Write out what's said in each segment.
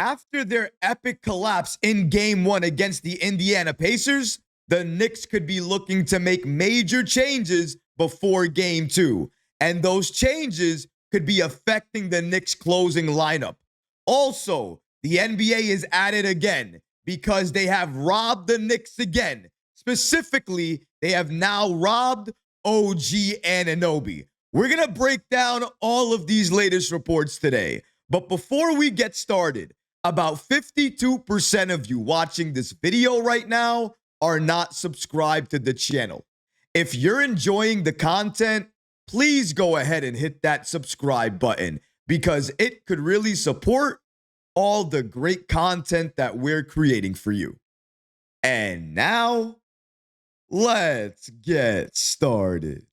After their epic collapse in Game 1 against the Indiana Pacers, the Knicks could be looking to make major changes before Game 2. And those changes could be affecting the Knicks' closing lineup. Also, the NBA is at it again because they have robbed the Knicks again. Specifically, they have now robbed OG Anunoby. We're going to break down all of these latest reports today. But before we get started, about 52% of you watching this video right now are not subscribed to the channel. If you're enjoying the content, please go ahead and hit that subscribe button because it could really support all the great content that we're creating for you. And now, let's get started.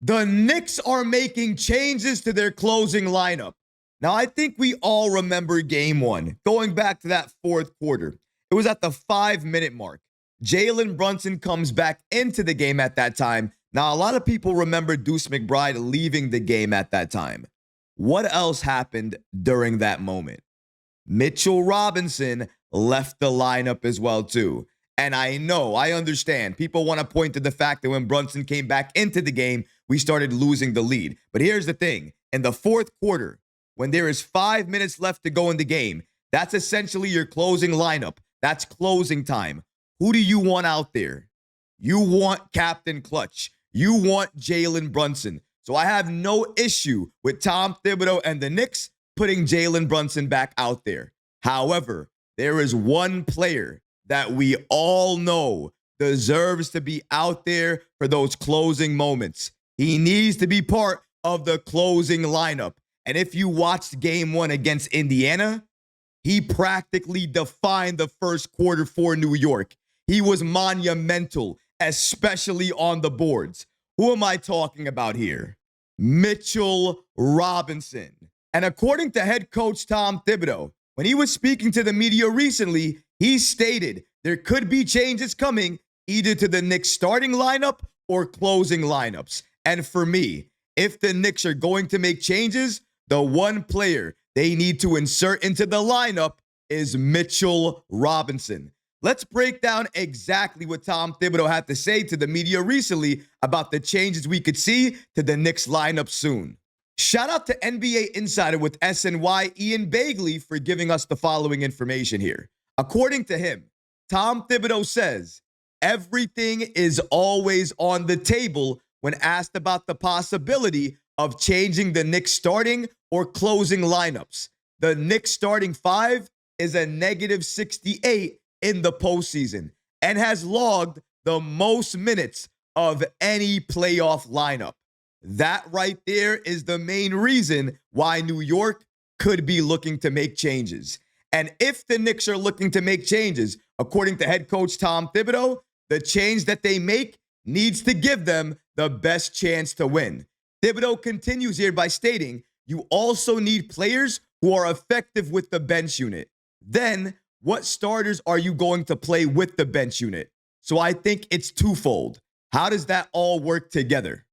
The Knicks are making changes to their closing lineup. Now, I think we all remember Game 1, going back to that fourth quarter. It was at the 5-minute mark. Jalen Brunson comes back into the game at that time. Now, a lot of people remember Deuce McBride leaving the game at that time. What else happened during that moment? Mitchell Robinson left the lineup as well, too. And I understand. People want to point to the fact that when Brunson came back into the game, we started losing the lead. But here's the thing. In the fourth quarter, when there is 5 minutes left to go in the game, that's essentially your closing lineup. That's closing time. Who do you want out there? You want Captain Clutch. You want Jalen Brunson. So I have no issue with Tom Thibodeau and the Knicks putting Jalen Brunson back out there. However, there is one player that we all know deserves to be out there for those closing moments. He needs to be part of the closing lineup. And if you watched Game 1 against Indiana, he practically defined the first quarter for New York. He was monumental, especially on the boards. Who am I talking about here? Mitchell Robinson. And according to head coach Tom Thibodeau, when he was speaking to the media recently, he stated there could be changes coming either to the Knicks starting lineup or closing lineups. And for me, if the Knicks are going to make changes, the one player they need to insert into the lineup is Mitchell Robinson. Let's break down exactly what Tom Thibodeau had to say to the media recently about the changes we could see to the Knicks lineup soon. Shout out to NBA Insider with SNY Ian Bagley for giving us the following information here. According to him, Tom Thibodeau says, everything is always on the table when asked about the possibility of changing the Knicks starting or closing lineups. The Knicks starting 5 is a -68 in the postseason and has logged the most minutes of any playoff lineup. That right there is the main reason why New York could be looking to make changes. And if the Knicks are looking to make changes, according to head coach Tom Thibodeau, the change that they make needs to give them the best chance to win. Thibodeau continues here by stating, you also need players who are effective with the bench unit. Then, what starters are you going to play with the bench unit? So I think it's twofold. How does that all work together?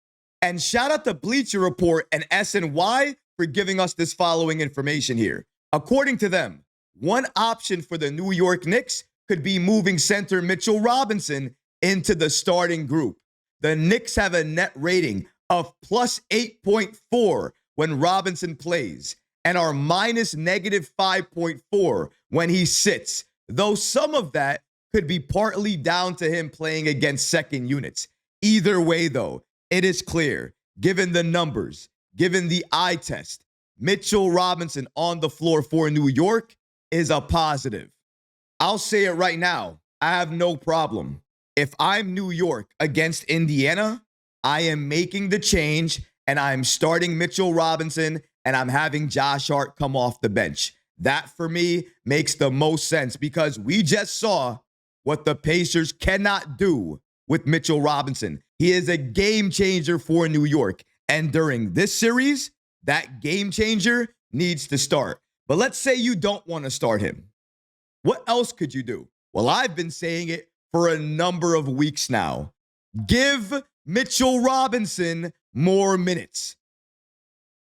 And shout out to Bleacher Report and SNY for giving us this following information here. According to them, one option for the New York Knicks could be moving center Mitchell Robinson into the starting group. The Knicks have a net rating of plus 8.4 when Robinson plays and are minus -5.4 when he sits, though some of that could be partly down to him playing against second units. Either way, though, it is clear, given the numbers, given the eye test, Mitchell Robinson on the floor for New York is a positive. I'll say it right now. I have no problem. If I'm New York against Indiana, I am making the change and I'm starting Mitchell Robinson and I'm having Josh Hart come off the bench. That for me makes the most sense because we just saw what the Pacers cannot do with Mitchell Robinson. He is a game changer for New York. And during this series, that game changer needs to start. But let's say you don't want to start him. What else could you do? Well, I've been saying it for a number of weeks now. Give Mitchell Robinson more minutes.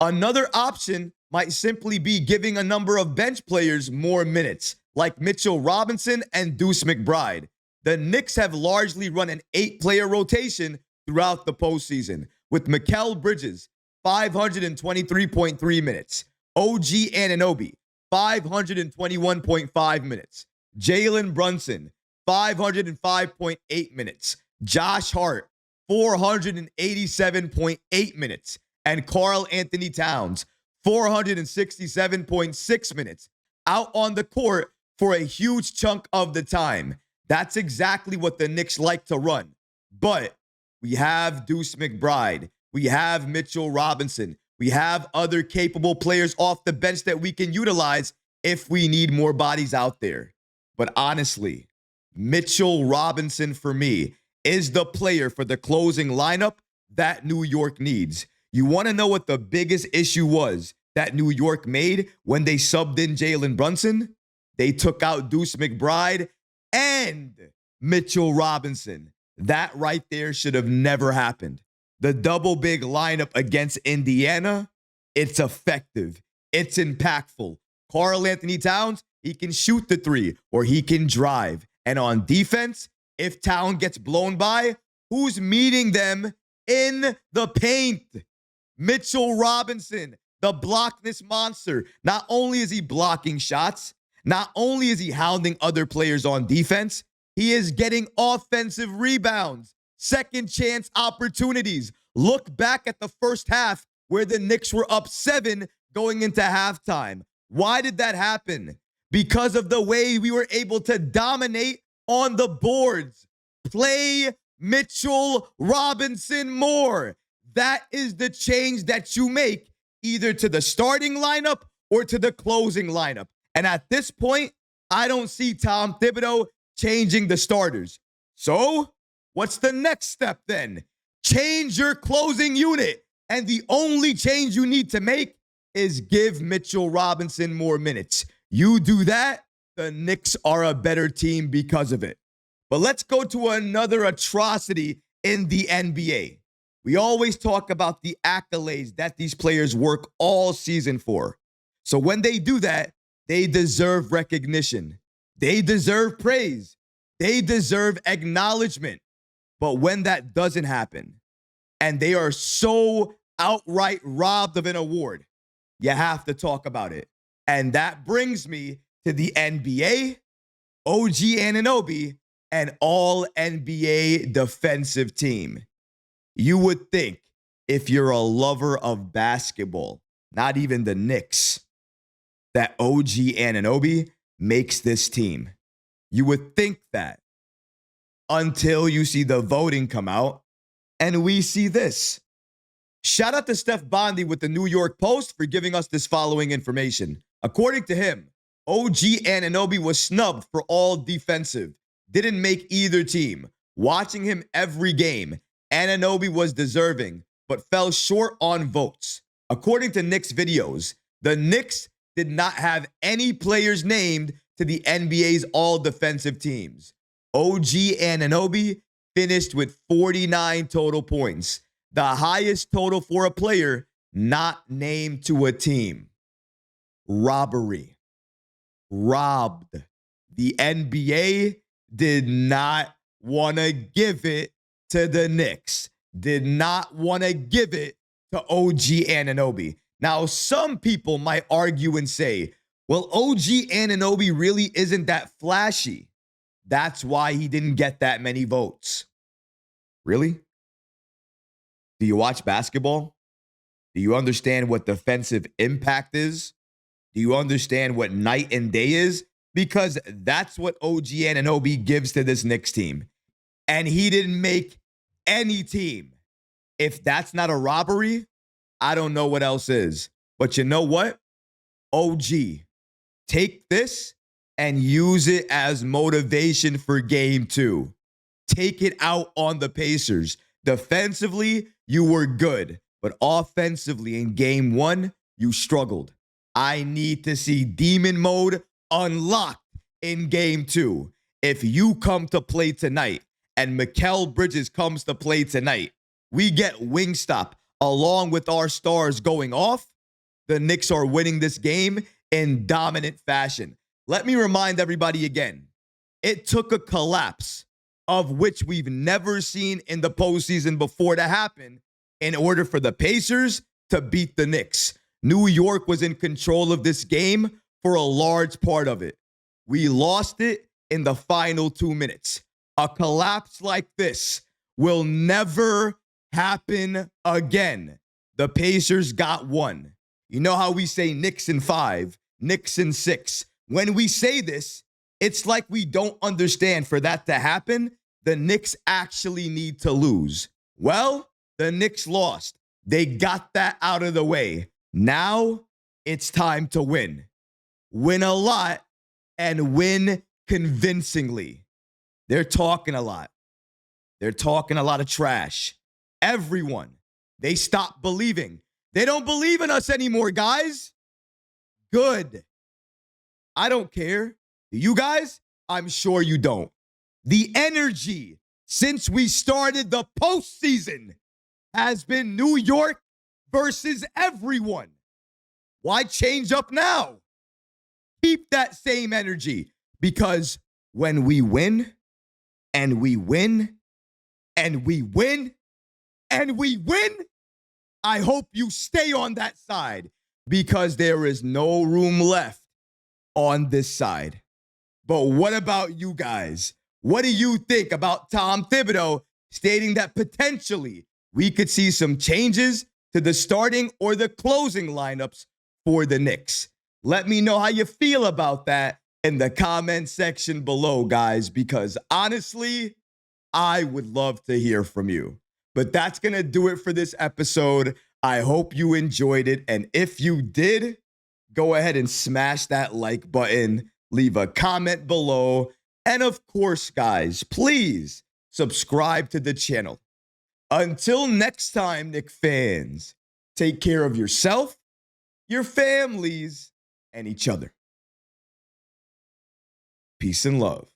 Another option might simply be giving a number of bench players more minutes, like Mitchell Robinson and Deuce McBride. The Knicks have largely run an 8-player rotation throughout the postseason, with Mikal Bridges, 523.3 minutes, OG Anunoby, 521.5 minutes, Jalen Brunson, 505.8 minutes, Josh Hart, 487.8 minutes, and Karl Anthony Towns, 467.6 minutes, out on the court for a huge chunk of the time. That's exactly what the Knicks like to run. But we have Deuce McBride. We have Mitchell Robinson. We have other capable players off the bench that we can utilize if we need more bodies out there. But honestly, Mitchell Robinson, for me, is the player for the closing lineup that New York needs. You want to know what the biggest issue was that New York made when they subbed in Jalen Brunson? They took out Deuce McBride and Mitchell Robinson. That right there should have never happened. The double big lineup against Indiana, it's effective. It's impactful. Karl Anthony Towns, he can shoot the three or he can drive. And on defense, if Town gets blown by, who's meeting them in the paint? Mitchell Robinson, the blockness monster. Not only is he blocking shots, not only is he hounding other players on defense, he is getting offensive rebounds, second chance opportunities. Look back at the first half where the Knicks were up 7 going into halftime. Why did that happen? Because of the way we were able to dominate on the boards. Play Mitchell Robinson more. That is the change that you make either to the starting lineup or to the closing lineup. And at this point, I don't see Tom Thibodeau changing the starters. So, what's the next step then? Change your closing unit. And the only change you need to make is give Mitchell Robinson more minutes. You do that, the Knicks are a better team because of it. But let's go to another atrocity in the NBA. We always talk about the accolades that these players work all season for. So when they do that, they deserve recognition. They deserve praise. They deserve acknowledgement. But when that doesn't happen, and they are so outright robbed of an award, you have to talk about it. And that brings me to the NBA, OG Anunoby, and all NBA defensive team. You would think if you're a lover of basketball, not even the Knicks, that OG Anunoby makes this team. You would think that until you see the voting come out and we see this. Shout out to Steph Bondy with the New York Post for giving us this following information. According to him, OG Anunoby was snubbed for all defensive. Didn't make either team. Watching him every game, Anunoby was deserving, but fell short on votes. According to Knicks videos, the Knicks did not have any players named to the NBA's all-defensive teams. OG Anunoby finished with 49 total points, the highest total for a player not named to a team. Robbery. Robbed. The NBA did not want to give it to the Knicks. Did not want to give it to OG Anunoby. Now, some people might argue and say, well, OG Anunoby really isn't that flashy. That's why he didn't get that many votes. Really? Do you watch basketball? Do you understand what defensive impact is? Do you understand what night and day is? Because that's what OG Anunoby gives to this Knicks team. And he didn't make any team. If that's not a robbery, I don't know what else is. But you know what? OG, take this and use it as motivation for game 2. Take it out on the Pacers. Defensively, you were good. But offensively in game 1, you struggled. I need to see demon mode unlocked in game 2. If you come to play tonight and Mikal Bridges comes to play tonight, we get Wingstop along with our stars going off, the Knicks are winning this game in dominant fashion. Let me remind everybody again, it took a collapse of which we've never seen in the postseason before to happen in order for the Pacers to beat the Knicks. New York was in control of this game for a large part of it. We lost it in the final 2 minutes. A collapse like this will never happen again. The Pacers got one. You know how we say Knicks in 5, Knicks in 6. When we say this, it's like we don't understand for that to happen, the Knicks actually need to lose. Well, the Knicks lost. They got that out of the way. Now it's time to win. Win a lot and win convincingly. They're talking a lot. They're talking a lot of trash. Everyone, they stopped believing. They don't believe in us anymore, guys. Good. I don't care. You guys, I'm sure you don't. The energy since we started the postseason has been New York versus everyone. Why change up now? Keep that same energy, because when we win and we win and we win and we win, I hope you stay on that side, because there is no room left on this side. But what about you guys? What do you think about Tom Thibodeau stating that potentially we could see some changes to the starting or the closing lineups for the Knicks? Let me know how you feel about that in the comment section below, guys, because honestly, I would love to hear from you. But that's going to do it for this episode. I hope you enjoyed it. And if you did, go ahead and smash that like button, leave a comment below. And of course, guys, please subscribe to the channel. Until next time, Knick fans, take care of yourself, your families, and each other. Peace and love.